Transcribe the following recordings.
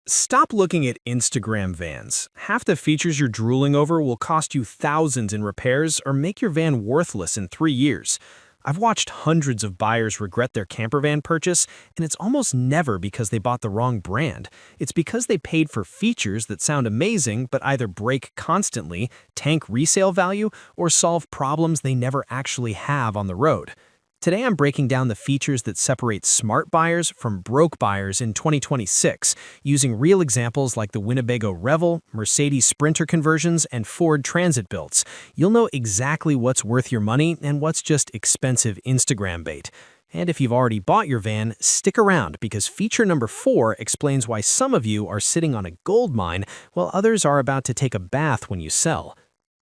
Stop looking at Instagram vans. Half the features you're drooling over will cost you thousands in repairs or make your van worthless in 3 years. I've watched hundreds of buyers regret their camper van purchase, and it's almost never because they bought the wrong brand. It's because they paid for features that sound amazing but either break constantly, tank resale value, or solve problems they never actually have on the road. Today I'm breaking down the features that separate smart buyers from broke buyers in 2026, using real examples like the Winnebago Revel, Mercedes Sprinter conversions, and Ford Transit builds. You'll know exactly what's worth your money and what's just expensive Instagram bait. And if you've already bought your van, stick around because feature number 4 explains why some of you are sitting on a gold mine while others are about to take a bath when you sell.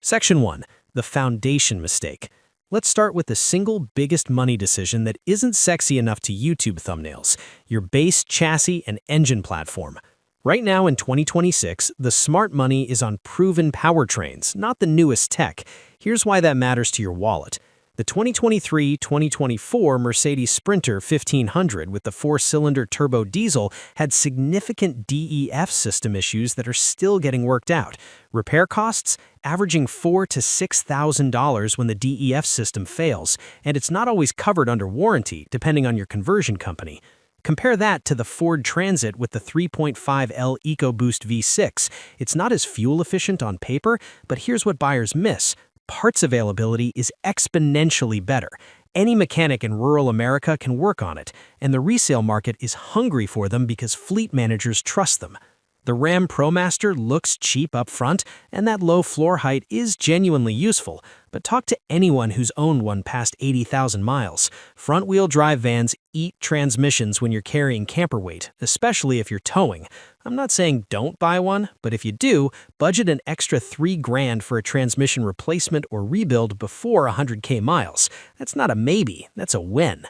Section 1. The foundation mistake. Let's start with the single biggest money decision that isn't sexy enough to YouTube thumbnails: your base, chassis, and engine platform. Right now in 2026, the smart money is on proven powertrains, not the newest tech. Here's why that matters to your wallet. The 2023-2024 Mercedes Sprinter 1500 with the 4-cylinder turbo diesel had significant DEF system issues that are still getting worked out. Repair costs averaging $4,000 to $6,000 when the DEF system fails, and it's not always covered under warranty, depending on your conversion company. Compare that to the Ford Transit with the 3.5L EcoBoost V6. It's not as fuel efficient on paper, but here's what buyers miss. Parts availability is exponentially better. Any mechanic in rural America can work on it, and the resale market is hungry for them because fleet managers trust them. The Ram ProMaster looks cheap up front, and that low floor height is genuinely useful, but talk to anyone who's owned one past 80,000 miles. Front-wheel drive vans eat transmissions when you're carrying camper weight, especially if you're towing. I'm not saying don't buy one, but if you do, budget an extra $3,000 for a transmission replacement or rebuild before 100K miles. That's not a maybe, that's a win.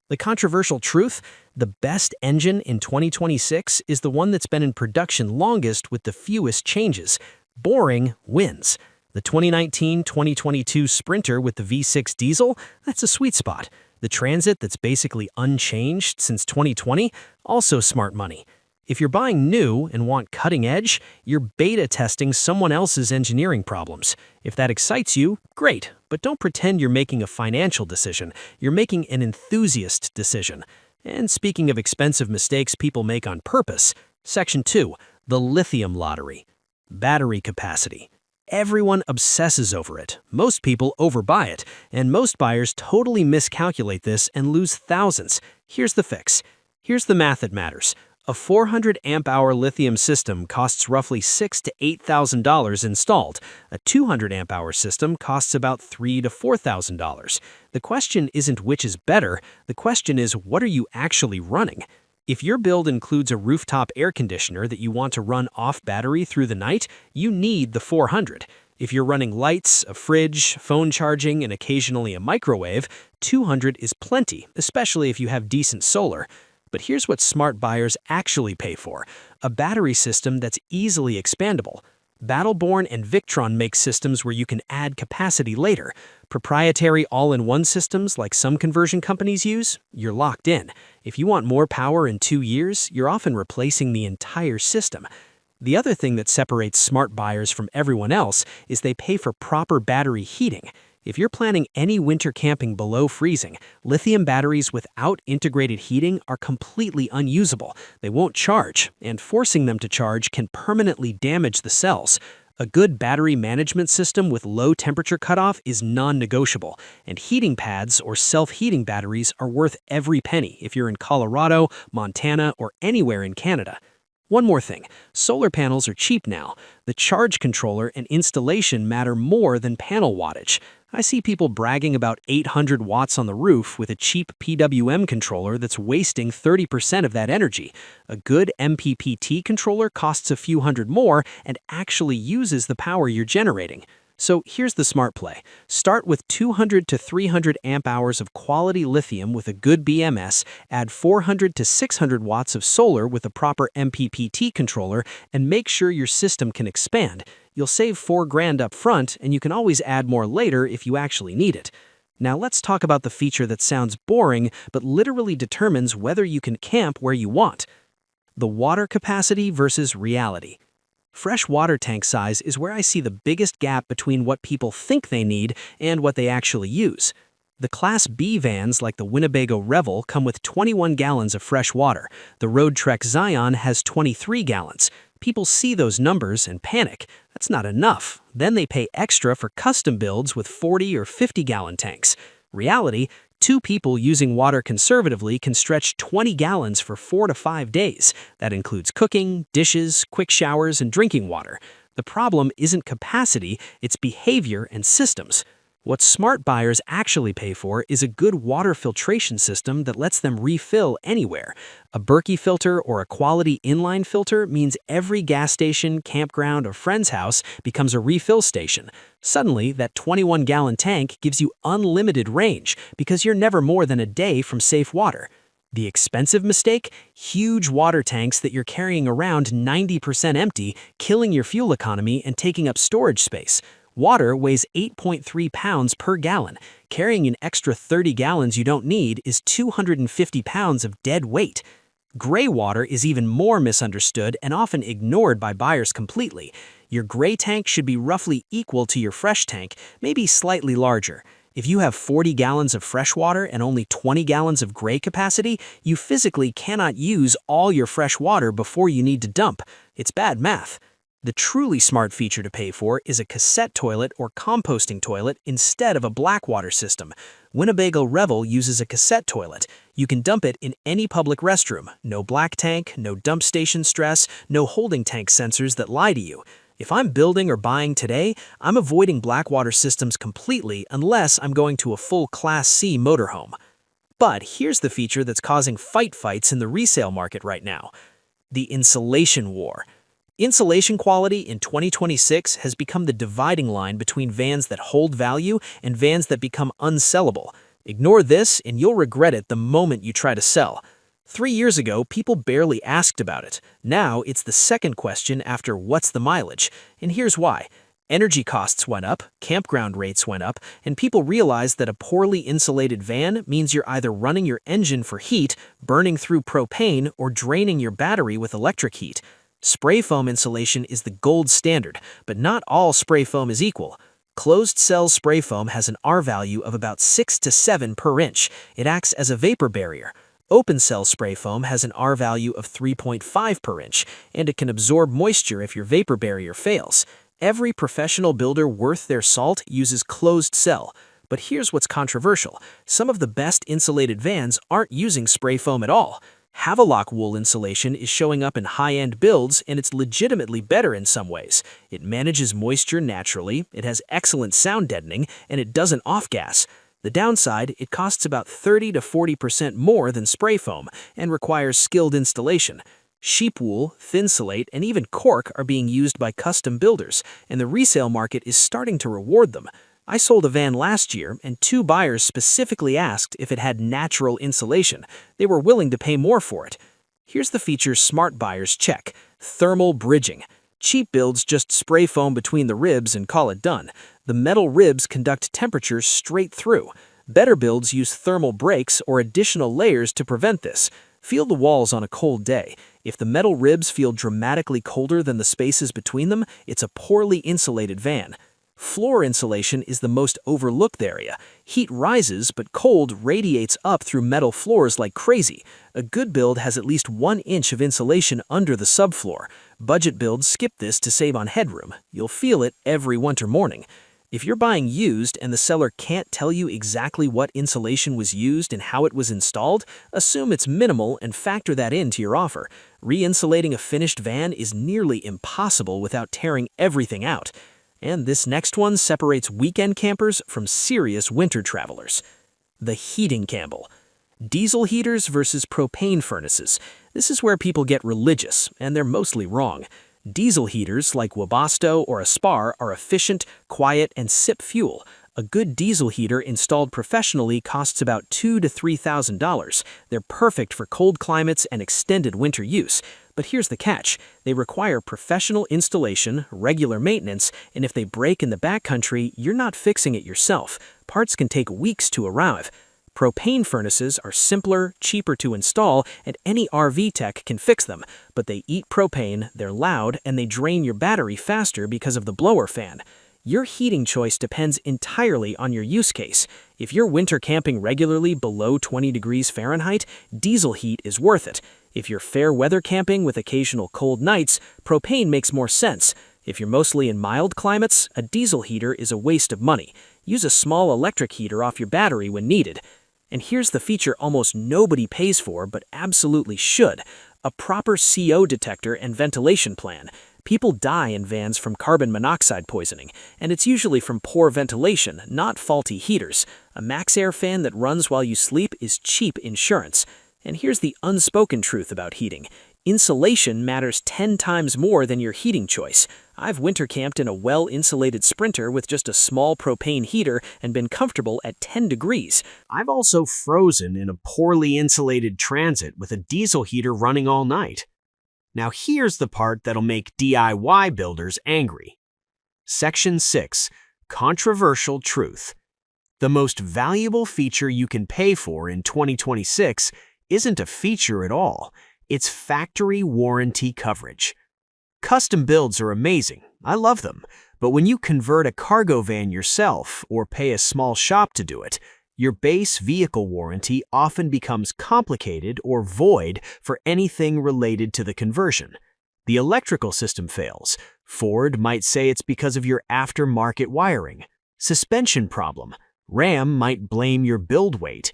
The controversial truth: the best engine in 2026 is the one that's been in production longest with the fewest changes. Boring wins. The 2019-2022 Sprinter with the V6 diesel, that's a sweet spot. The Transit that's basically unchanged since 2020, also smart money. If you're buying new and want cutting edge, you're beta testing someone else's engineering problems. If that excites you, great, but don't pretend you're making a financial decision. You're making an enthusiast decision. And speaking of expensive mistakes people make on purpose, Section 2, the lithium lottery. Battery capacity. Everyone obsesses over it. Most people overbuy it, and most buyers totally miscalculate this and lose thousands. Here's the fix. Here's the math that matters. A 400 amp-hour lithium system costs roughly $6,000 to $8,000 installed. A 200 amp-hour system costs about $3,000 to $4,000. The question isn't which is better, the question is what are you actually running? If your build includes a rooftop air conditioner that you want to run off battery through the night, you need the 400. If you're running lights, a fridge, phone charging, and occasionally a microwave, 200 is plenty, especially if you have decent solar. But here's what smart buyers actually pay for: a battery system that's easily expandable. Battleborn and Victron make systems where you can add capacity later. Proprietary all-in-one systems like some conversion companies use, you're locked in. If you want more power in 2 years, you're often replacing the entire system. The other thing that separates smart buyers from everyone else is they pay for proper battery heating. If you're planning any winter camping below freezing, lithium batteries without integrated heating are completely unusable. They won't charge, and forcing them to charge can permanently damage the cells. A good battery management system with low temperature cutoff is non-negotiable, and heating pads or self-heating batteries are worth every penny if you're in Colorado, Montana, or anywhere in Canada. One more thing, solar panels are cheap now. The charge controller and installation matter more than panel wattage. I see people bragging about 800 watts on the roof with a cheap PWM controller that's wasting 30% of that energy. A good MPPT controller costs a few hundred more and actually uses the power you're generating. So here's the smart play. Start with 200 to 300 amp hours of quality lithium with a good BMS, add 400 to 600 watts of solar with a proper MPPT controller, and make sure your system can expand. You'll save $4,000 up front, and you can always add more later if you actually need it. Now let's talk about the feature that sounds boring but literally determines whether you can camp where you want. The water capacity versus reality. Fresh water tank size is where I see the biggest gap between what people think they need and what they actually use. The Class B vans like the Winnebago Revel come with 21 gallons of fresh water. The Road Trek Zion has 23 gallons. People see those numbers and panic. That's not enough. Then they pay extra for custom builds with 40 or 50-gallon tanks. Reality, two people using water conservatively can stretch 20 gallons for 4 to 5 days. That includes cooking, dishes, quick showers, and drinking water. The problem isn't capacity, it's behavior and systems. What smart buyers actually pay for is a good water filtration system that lets them refill anywhere. A Berkey filter or a quality inline filter means every gas station, campground, or friend's house becomes a refill station. Suddenly, that 21-gallon tank gives you unlimited range because you're never more than a day from safe water. The expensive mistake? Huge water tanks that you're carrying around 90% empty, killing your fuel economy and taking up storage space. Water weighs 8.3 pounds per gallon. Carrying an extra 30 gallons you don't need is 250 pounds of dead weight. Gray water is even more misunderstood and often ignored by buyers completely. Your gray tank should be roughly equal to your fresh tank, maybe slightly larger. If you have 40 gallons of fresh water and only 20 gallons of gray capacity, you physically cannot use all your fresh water before you need to dump. It's bad math. The truly smart feature to pay for is a cassette toilet or composting toilet instead of a blackwater system. Winnebago Revel uses a cassette toilet. You can dump it in any public restroom. No black tank, no dump station stress, no holding tank sensors that lie to you. If I'm building or buying today, I'm avoiding blackwater systems completely unless I'm going to a full Class C motorhome. But here's the feature that's causing fights in the resale market right now: the insulation war. Insulation quality in 2026 has become the dividing line between vans that hold value and vans that become unsellable. Ignore this and you'll regret it the moment you try to sell. 3 years ago, people barely asked about it. Now it's the second question after what's the mileage? And here's why. Energy costs went up, campground rates went up, and people realized that a poorly insulated van means you're either running your engine for heat, burning through propane, or draining your battery with electric heat. Spray foam insulation is the gold standard, but not all spray foam is equal. Closed-cell spray foam has an R value of about 6 to 7 per inch. It acts as a vapor barrier. Open-cell spray foam has an R value of 3.5 per inch, and it can absorb moisture if your vapor barrier fails. Every professional builder worth their salt uses closed-cell. But here's what's controversial. Some of the best insulated vans aren't using spray foam at all. Havelock wool insulation is showing up in high-end builds, and it's legitimately better in some ways. It manages moisture naturally, it has excellent sound deadening, and it doesn't off-gas. The downside, it costs about 30 to 40% more than spray foam and requires skilled installation. Sheep wool, Thinsulate, and even cork are being used by custom builders, and the resale market is starting to reward them. I sold a van last year, and 2 buyers specifically asked if it had natural insulation. They were willing to pay more for it. Here's the feature smart buyers check: thermal bridging. Cheap builds just spray foam between the ribs and call it done. The metal ribs conduct temperature straight through. Better builds use thermal breaks or additional layers to prevent this. Feel the walls on a cold day. If the metal ribs feel dramatically colder than the spaces between them, it's a poorly insulated van. Floor insulation is the most overlooked area. Heat rises, but cold radiates up through metal floors like crazy. A good build has at least 1 inch of insulation under the subfloor. Budget builds skip this to save on headroom. You'll feel it every winter morning. If you're buying used and the seller can't tell you exactly what insulation was used and how it was installed, assume it's minimal and factor that into your offer. Re-insulating a finished van is nearly impossible without tearing everything out. And this next one separates weekend campers from serious winter travelers. The heating gamble. Diesel heaters versus propane furnaces. This is where people get religious, and they're mostly wrong. Diesel heaters like Webasto or Aspar are efficient, quiet, and sip fuel. A good diesel heater installed professionally costs about $2,000 to $3,000. They're perfect for cold climates and extended winter use. But here's the catch. They require professional installation, regular maintenance, and if they break in the backcountry, you're not fixing it yourself. Parts can take weeks to arrive. Propane furnaces are simpler, cheaper to install, and any RV tech can fix them, but they eat propane, they're loud, and they drain your battery faster because of the blower fan. Your heating choice depends entirely on your use case. If you're winter camping regularly below 20 degrees Fahrenheit, diesel heat is worth it. If you're fair weather camping with occasional cold nights, propane makes more sense. If you're mostly in mild climates, a diesel heater is a waste of money. Use a small electric heater off your battery when needed. And here's the feature almost nobody pays for but absolutely should: a proper CO detector and ventilation plan. People die in vans from carbon monoxide poisoning, and it's usually from poor ventilation, not faulty heaters. A MaxxAir fan that runs while you sleep is cheap insurance. And here's the unspoken truth about heating: insulation matters 10 times more than your heating choice. I've winter camped in a well-insulated Sprinter with just a small propane heater and been comfortable at 10 degrees. I've also frozen in a poorly insulated Transit with a diesel heater running all night. Now here's the part that'll make DIY builders angry. Section 6. Controversial Truth. The most valuable feature you can pay for in 2026 isn't a feature at all. It's factory warranty coverage. Custom builds are amazing. I love them. But when you convert a cargo van yourself or pay a small shop to do it, your base vehicle warranty often becomes complicated or void for anything related to the conversion. The electrical system fails. Ford might say it's because of your aftermarket wiring. Suspension problem. Ram might blame your build weight.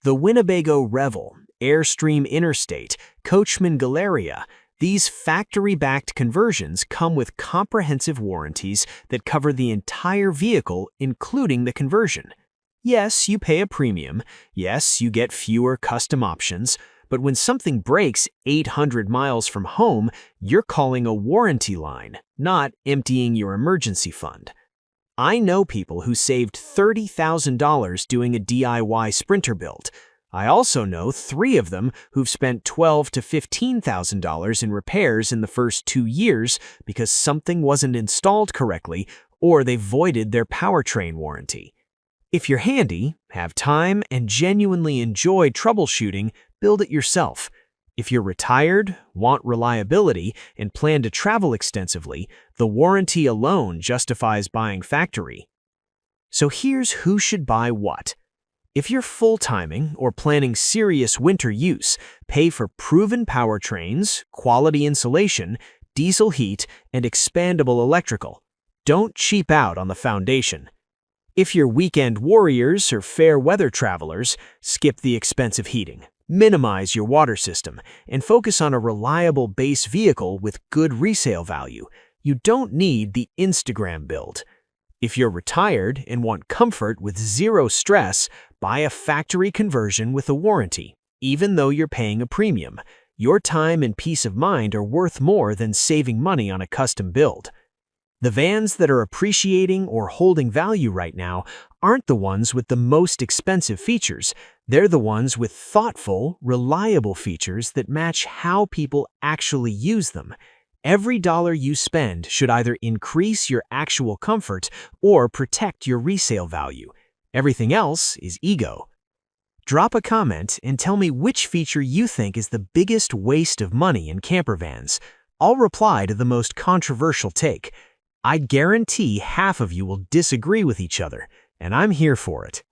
The Winnebago Revel, Airstream Interstate, Coachman Galeria, these factory-backed conversions come with comprehensive warranties that cover the entire vehicle, including the conversion. Yes, you pay a premium. Yes, you get fewer custom options. But when something breaks 800 miles from home, you're calling a warranty line, not emptying your emergency fund. I know people who saved $30,000 doing a DIY Sprinter build. I also know 3 of them who've spent $12,000 to $15,000 in repairs in the first 2 years because something wasn't installed correctly or they voided their powertrain warranty. If you're handy, have time, and genuinely enjoy troubleshooting, build it yourself. If you're retired, want reliability, and plan to travel extensively, the warranty alone justifies buying factory. So here's who should buy what. If you're full-timing or planning serious winter use, pay for proven powertrains, quality insulation, diesel heat, and expandable electrical. Don't cheap out on the foundation. If you're weekend warriors or fair weather travelers, skip the expensive heating. Minimize your water system and focus on a reliable base vehicle with good resale value. You don't need the Instagram build. If you're retired and want comfort with zero stress, buy a factory conversion with a warranty. Even though you're paying a premium, your time and peace of mind are worth more than saving money on a custom build. The vans that are appreciating or holding value right now aren't the ones with the most expensive features. They're the ones with thoughtful, reliable features that match how people actually use them. Every dollar you spend should either increase your actual comfort or protect your resale value. Everything else is ego. Drop a comment and tell me which feature you think is the biggest waste of money in camper vans. I'll reply to the most controversial take. I guarantee half of you will disagree with each other, and I'm here for it.